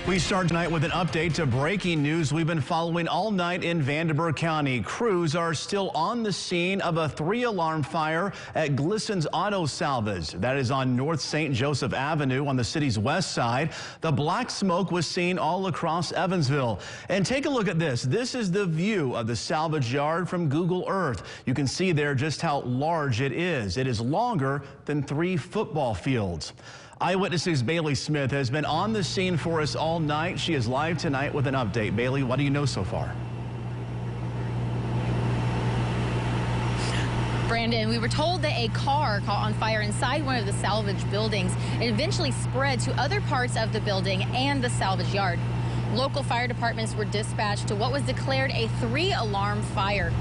We start tonight with an update to breaking news we've been following all night in Vanderburgh County. Crews are still on the scene of a 3-alarm fire at Glisson's Auto Salvage. That is on North St. Joseph Avenue on the city's west side. The black smoke was seen all across Evansville. And take a look at this. This is the view of the salvage yard from Google Earth. You can see there just how large it is. It is longer than 3 football fields. Eyewitness's Bailey Smith has been on the scene for us all night. She is live tonight with an update. Bailey, what do you know so far? Brandon, we were told that a car caught on fire inside one of the salvage buildings. It eventually spread to other parts of the building and the salvage yard. Local fire departments were dispatched to what was declared a 3-alarm fire.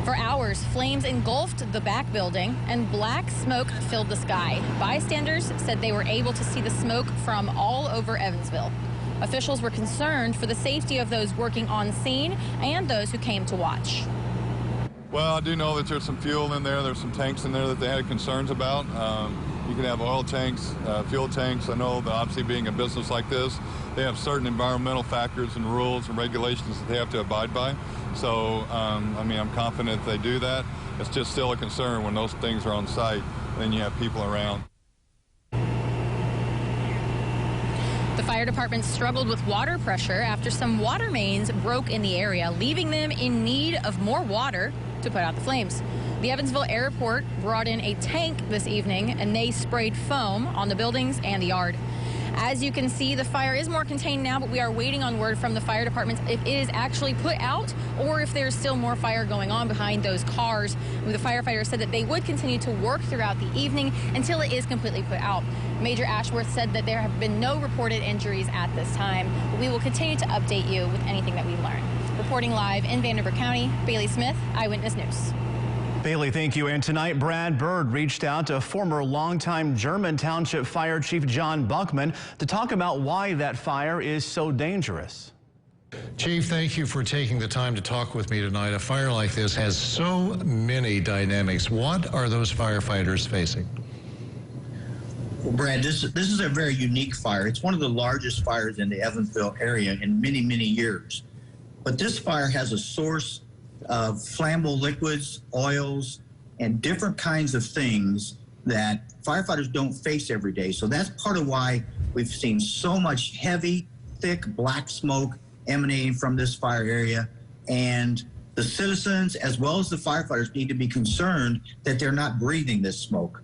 For hours, flames engulfed the back building and black smoke filled the sky. Bystanders said they were able to see the smoke from all over Evansville. Officials were concerned for the safety of those working on scene and those who came to watch. Well, I do know that there's some fuel in there. There's some tanks in there that they had concerns about. You can have oil tanks, fuel tanks. I know that obviously being a business like this, they have certain environmental factors and rules and regulations that they have to abide by. So, I mean, I'm confident they do that. It's just still a concern when those things are on site and then you have people around. The fire department struggled with water pressure after some water mains broke in the area, leaving them in need of more water to put out the flames. The Evansville Airport brought in a tank this evening, and they sprayed foam on the buildings and the yard. As you can see, the fire is more contained now, but we are waiting on word from the fire department if it is actually put out or if there's still more fire going on behind those cars. The firefighters said that they would continue to work throughout the evening until it is completely put out. Major Ashworth said that there have been no reported injuries at this time, but we will continue to update you with anything that we learn. Reporting live in Vanderburgh County, Bailey Smith, Eyewitness News. Bailey, thank you. And tonight, Brad Bird reached out to former longtime German Township Fire Chief John Buckman to talk about why that fire is so dangerous. Chief, thank you for taking the time to talk with me tonight. A fire like this has so many dynamics. What are those firefighters facing? Well, Brad, this is a very unique fire. It's one of the largest fires in the Evansville area in many, many years. But this fire has a source of flammable liquids, oils, and different kinds of things that firefighters don't face every day. So that's part of why we've seen so much heavy, thick black smoke emanating from this fire area. And the citizens, as well as the firefighters, need to be concerned that they're not breathing this smoke.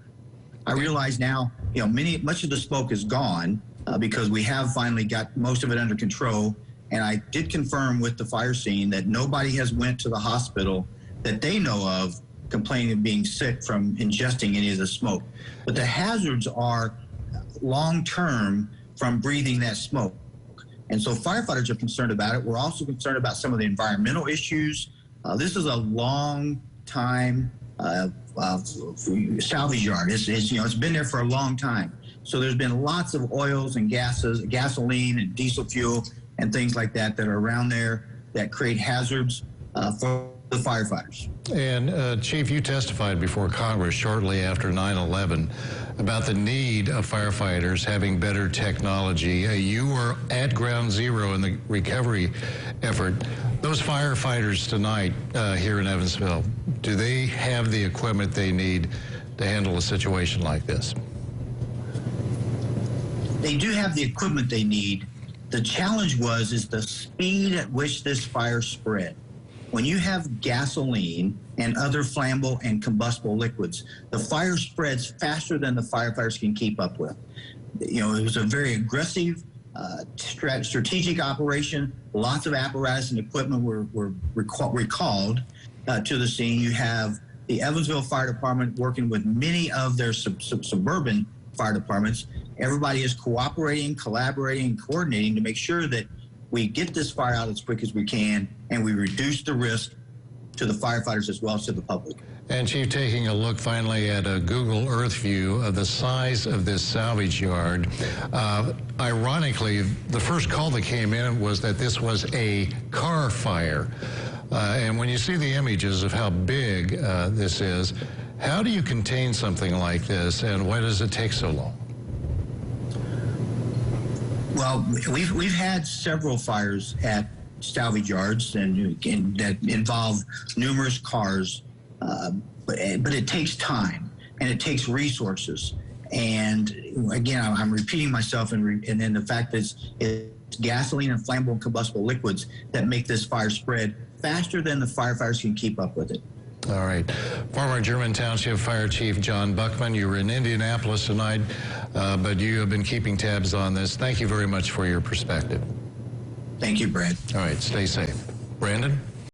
I realize now, much of the smoke is gone because we have finally got most of it under control. And I did confirm with the fire scene that nobody has went to the hospital that they know of complaining of being sick from ingesting any of the smoke. But the hazards are long-term from breathing that smoke. And so firefighters are concerned about it. We're also concerned about some of the environmental issues. This is a long time salvage yard. It's been there for a long time. So there's been lots of oils and gases, gasoline and diesel fuel and things like that that are around there that create hazards for the firefighters. And Chief, you testified before Congress shortly after 9/11 about the need of firefighters having better technology. You were at ground zero in the recovery effort. Those firefighters tonight here in Evansville, do they have the equipment they need to handle a situation like this? They do have the equipment they need. The challenge is the speed at which this fire spread. When you have gasoline and other flammable and combustible liquids, the fire spreads faster than the firefighters can keep up with. It was a very aggressive, strategic operation. Lots of apparatus and equipment were recalled to the scene. You have the Evansville Fire Department working with many of their suburban fire departments. Everybody is cooperating, collaborating, and coordinating to make sure that we get this fire out as quick as we can and we reduce the risk to the firefighters as well as to the public. And Chief, taking a look finally at a Google Earth view of the size of this salvage yard, ironically, the first call that came in was that this was a car fire. And when you see the images of how big this is, how do you contain something like this and why does it take so long? Well, we've had several fires at salvage yards and that involve numerous cars, but it takes time and it takes resources. And again, I'm repeating myself, and then the fact that it's gasoline and flammable and combustible liquids that make this fire spread faster than the firefighters can keep up with it. All right. Former German Township Fire Chief John Buckman, you were in Indianapolis tonight, but you have been keeping tabs on this. Thank you very much for your perspective. Thank you, Brad. All right, stay safe. Brandon?